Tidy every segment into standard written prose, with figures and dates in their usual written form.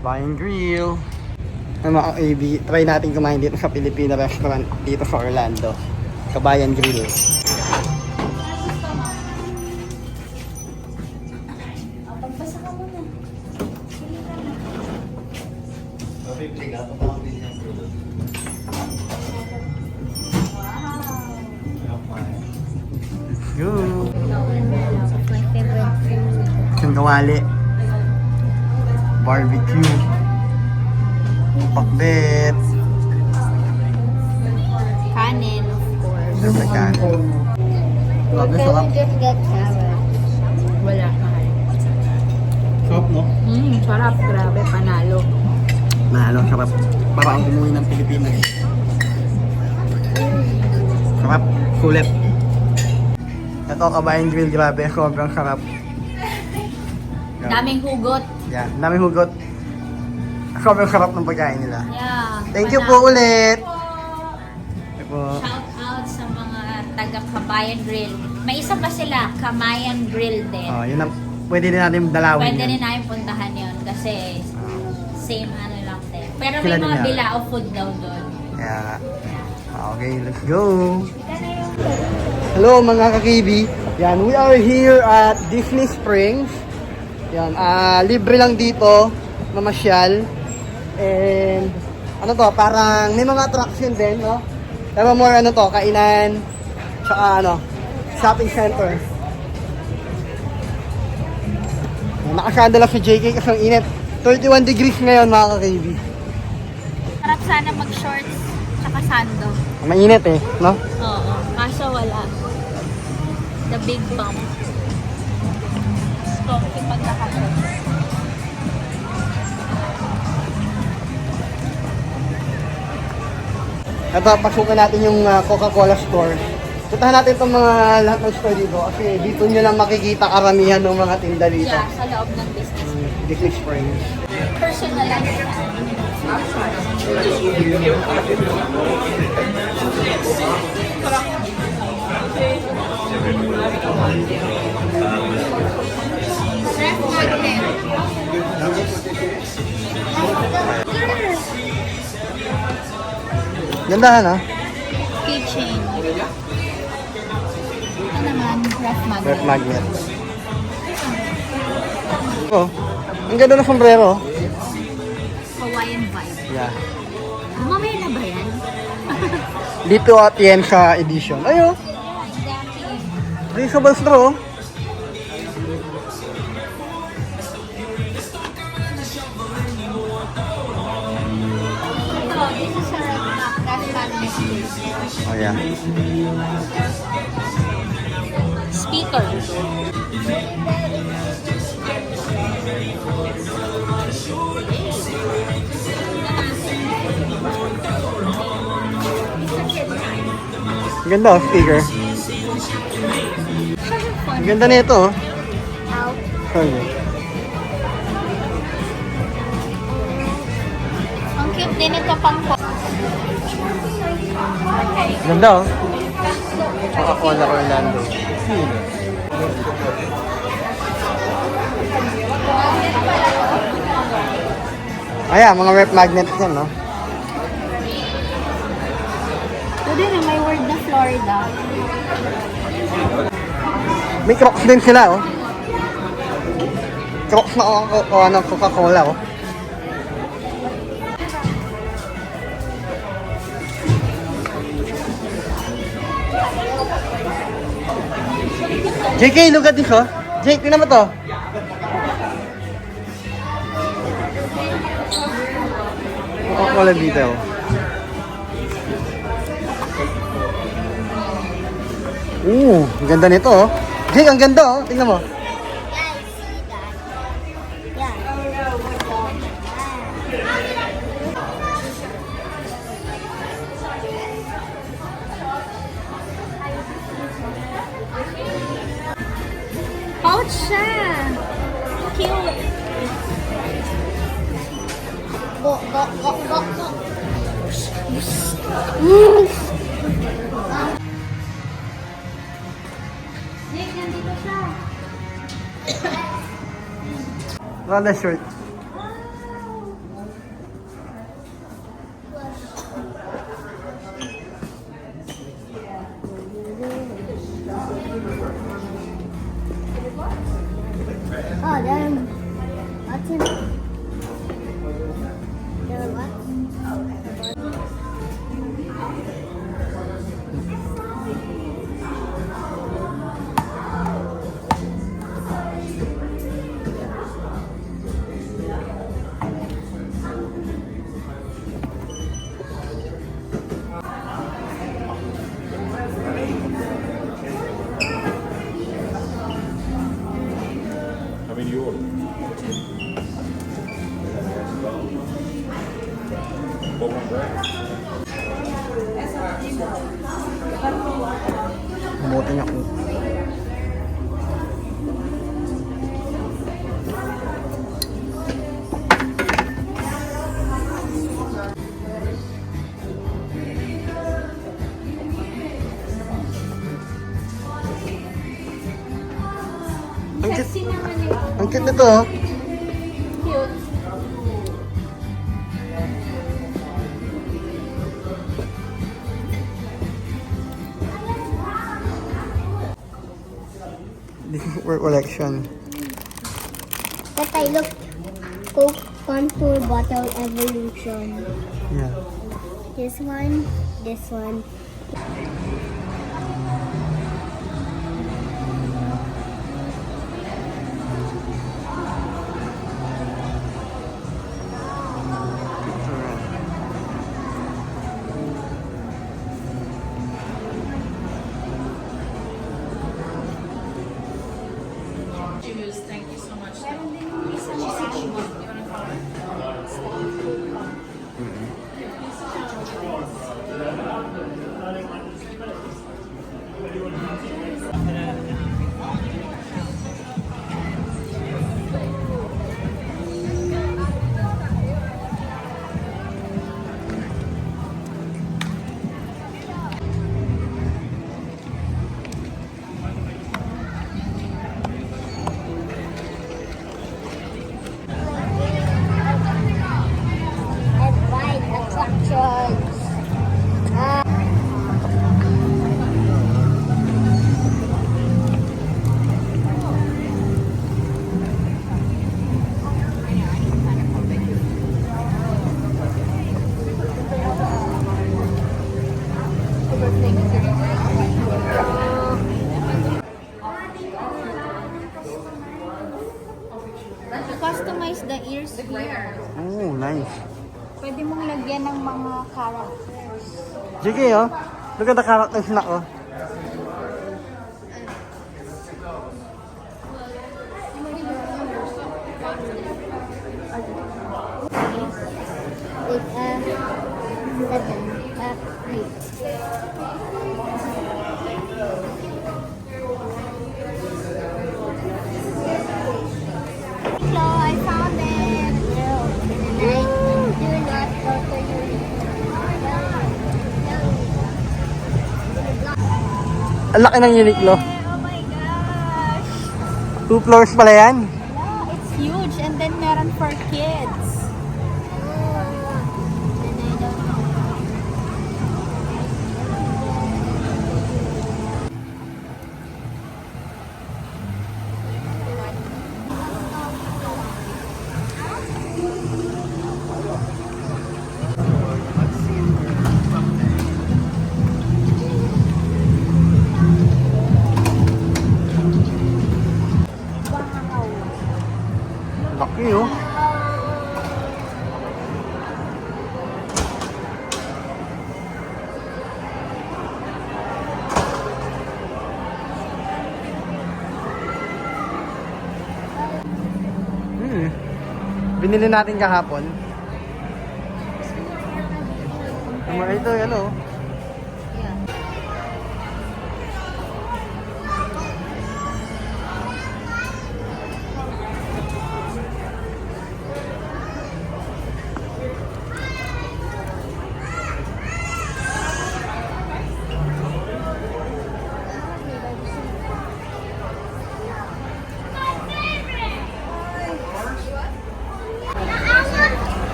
Kabayan Grill. Ay mga AB, try natin kumain dito sa Filipino restaurant dito sa Orlando. Kabayan Grill. Pagpasa ka muna. Go! My favorite food. Yung kawali. Barbecue. Pakbet. Kanin, of course. Siyempre kanin. Grabe, sarap. just get carrot. Wala, mahal. Sarap, no? Sarap. Grabe, panalo. Mahalo, sarap. Parang umuwi ng Pilipinas. Sarap. Sulit. Ito, Kabayan Grill. Grabe, sobrang sarap. Daming hugot. Yan, daming hugot. Sobrang sarap ng pagkain nila. Yeah. Thank you po ulit. Thank you po. Shout out sa mga taga Kabayan Grill. May isa pa sila, Kamayan Grill din. Oh, yun ang pwede din natin dalawin. Pwede yun. rin namin puntahan yun kasi same ano lang din. Pero Sila may din mga yan. bilao food daw doon. Kaya, okay, let's go. Hello mga kakibi. Yan, we are here at Disney Springs. Yan, libre lang dito, mamasyal. And, ano to, parang may mga attraction din, no? Pero more ano to, kainan, tsaka ano, shopping center. Yan, nakasada lang si JK kasi ang init. 31 degrees ngayon mga kakibi. Sarap sana mag-shorts tsaka sando. Mainit eh, no? Oo, kaso wala. The big bump. Comfy pagkakashorts. Ito, pasukan natin yung Coca-Cola store. Puntahan natin itong mga lahat ng store dito kasi dito nyo lang makikita karamihan ng mga tinda dito. Yeah, sa loob ng business. Disney Springs. Personalized. Gandahan ha? Keychain. Ito naman, ref magnet. Ref magnet. Oh, ang ganda ng sombrero. Hawaiian vibe. Yeah. Mamaya na ba yan? Dito Atienza edition. Ayo, reusable straw. Ito, this is a ref magnet. Oh yeah. Speaker. Ang ganda oh, speaker. Ang ganda nito oh. Sorry. Ang cute din ito pang Ganda oh. Coca-Cola Orlando. Ayan, mga rep magnets yan, no? Pwede na may word na Florida. May Crocs din sila, oh. Crocs na ano, Coca-Cola, oh. JK, look at this, oh. Jake, tingnan mo to. Coca-Cola dito, oh. Ang ganda nito, oh. Jake, ang ganda, oh. Tingnan mo. Pouch siya! Cute! Go, go, go, go, go! Nick, nandito siya! Rada shirt. them. What's in it? There are what? How many you order? What one bread? Buti niya kung... Ang cute, Sexy naman ito. ang cute nito, oh. Cute. This is for collection. That I look. Coke Contour Bottle Evolution. Yeah. This one. This one. Thank you so much. And ride attractions. Customize the ears here. Oh, nice. Pwede mong lagyan ng mga characters. Sige, oh. Look at the characters na, oh. With wait. Hello, I found it. Do not go to Ang laki ng Uniqlo. Oh my gosh! 2 floors pala yan. Yeah, it's huge and then meron for kids. Laki, oh. Binili natin kahapon. Ito, yan, oh.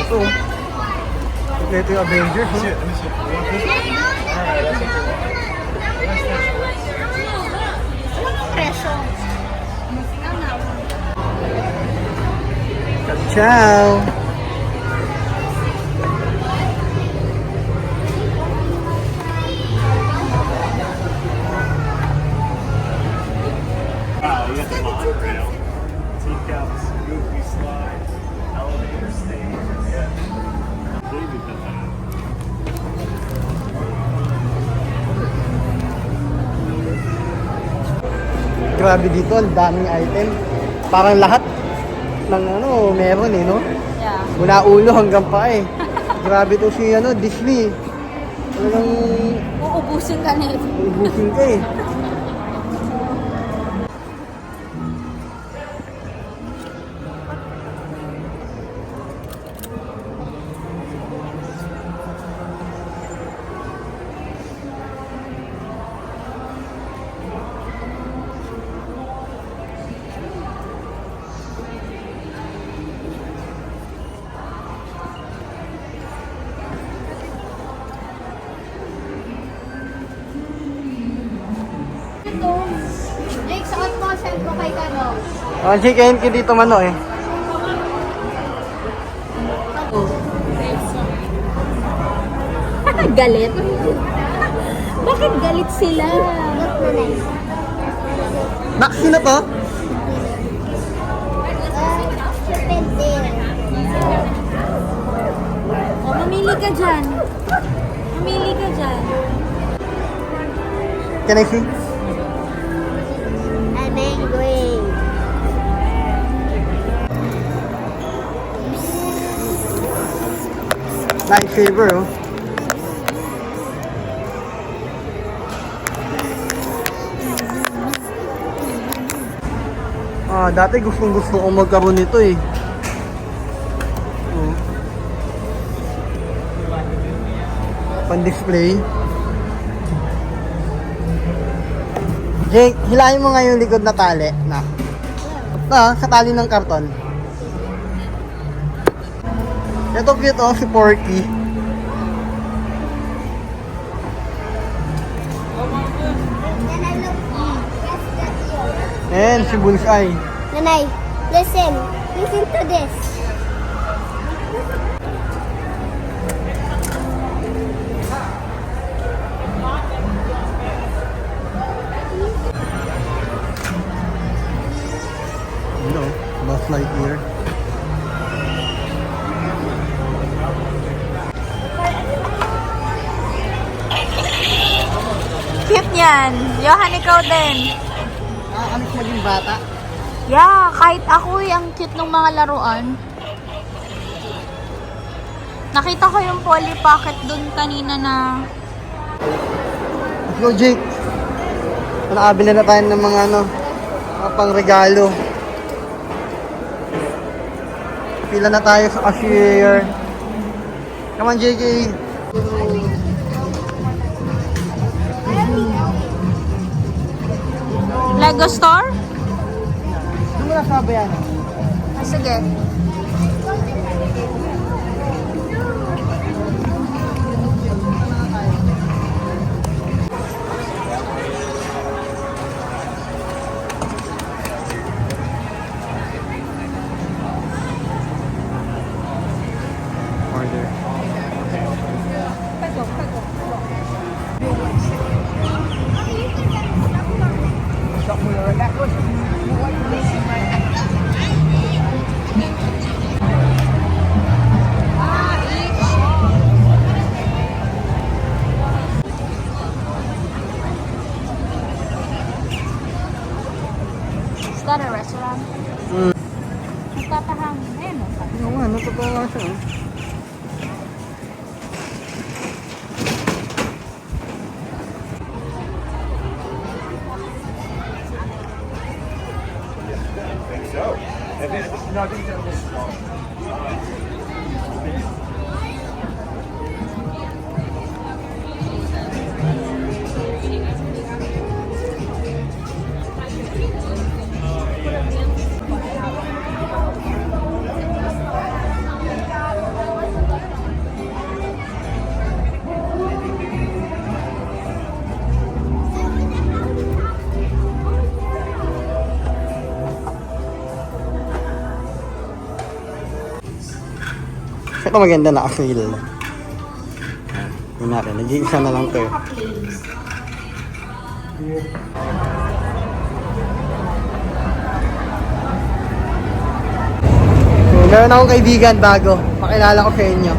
Ito. Ito yung Avengers, oh. Presyo. Ciao! You got the monorail, teacups, goofy slides, elevator stage. Yeah. David does that. Grabe dito, ang daming item. Parang lahat ng ano, meron eh, no? Yeah. Mula ulo hanggang pa eh. Grabe to si ano, Disney. Talagang Uubusin ka na ubusin ka eh. Ito. Jake, suot mo. Send ko kay Kano. Ang chicken ki dito mano eh. Galit? Bakit galit sila? Look na nice. Maxi na to? Cupid there. O, mamili ka dyan. Mamili ka dyan. Can I see? I'm angry. Lightsaber oh. Ah, dati gustong gusto ko magkaroon nito eh. Oh. Pan-display. Jake, hilahin mo nga yung likod na tali na. Sa tali ng karton. Ito cute oh, si Porky. Then I look. Yes, that's yours. And si Bullseye. Nanay, listen. Listen to this. You know, Buzz Lightyear. Cute yan. Johan, ikaw din. Alis maging bata. Yeah, kahit ako ang cute ng mga laruan. Nakita ko yung Polly Pocket dun kanina na Let's go, Jake. Nakabili na tayo ng mga ano, mga pang regalo. Pila na tayo sa cashier. Come on, JK. Lego store? Doon mo na sabi yan. Ah, sige. Order. Is that a restaurant? Mm. Nagtatahangin. Ayun o. Oo nga, natotoo nga siya. oh. So, and then, no, I think that was small. Ito maganda na acryl. Yun natin, nag-iisa na lang to eh. So, meron akong kaibigan bago. Pakilala ko sa inyo.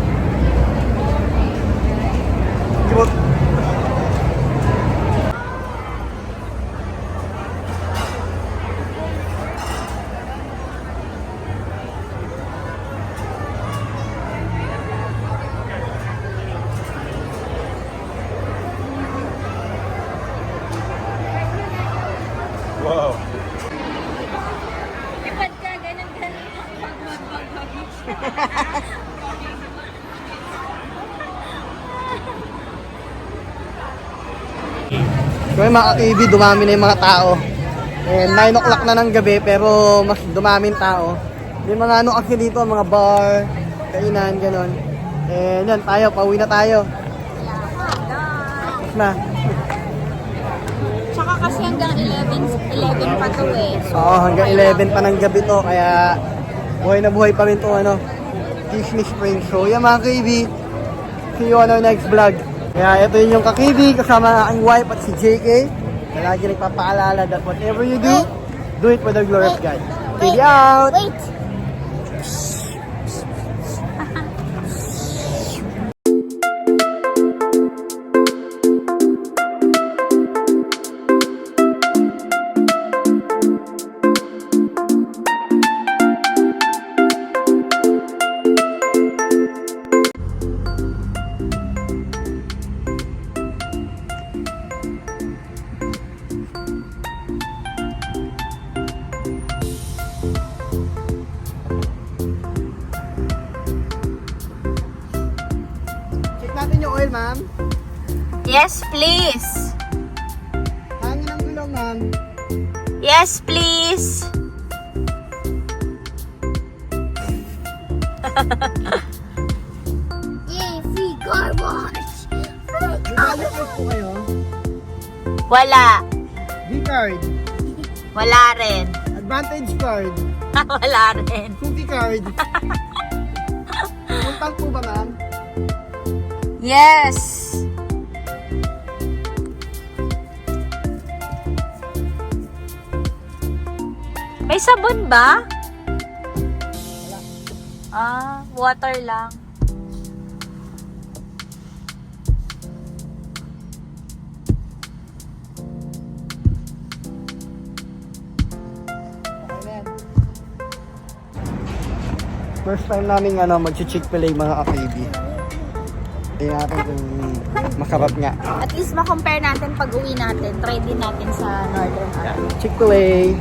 Wow. Ipad ka, ganun. So yung mga ka-TV, dumami na yung mga tao. And 9 o'clock na ng gabi, pero mas dumaming tao. May mga ano kasi dito, mga bar, kainan, gano'n. And yan, tayo, pauwi na tayo. Na. Tsaka kasi hanggang 11 pa to eh. Oo, hanggang 11 pa ng gabi to, kaya buhay na buhay pa rin to, ano, Disney Springs. So yan mga ka-TV, see you on our next vlog. Kaya ito yun yung ka-TV, kasama ang wife at si JK. Na lagi nagpapaalala that whatever you do it for the glory of God. TV out! Wait. Check natin yung oil, ma'am. Yes, please. Hangin ang gulong, ma'am. Yes, please. Yay, free car wash. May value card po kayo. Wala. V-card, Wala rin. Advantage card, Wala rin. cookie card. Utang po ba, ma'am? Yes. May sabon ba? Water lang. First time namin mag-Chick-fil-A mga ka-KB. Tingnan natin kung masarap nga. At least ma-compare natin pag uwi natin. Try din natin sa Northern Ireland. Chick-fil-A.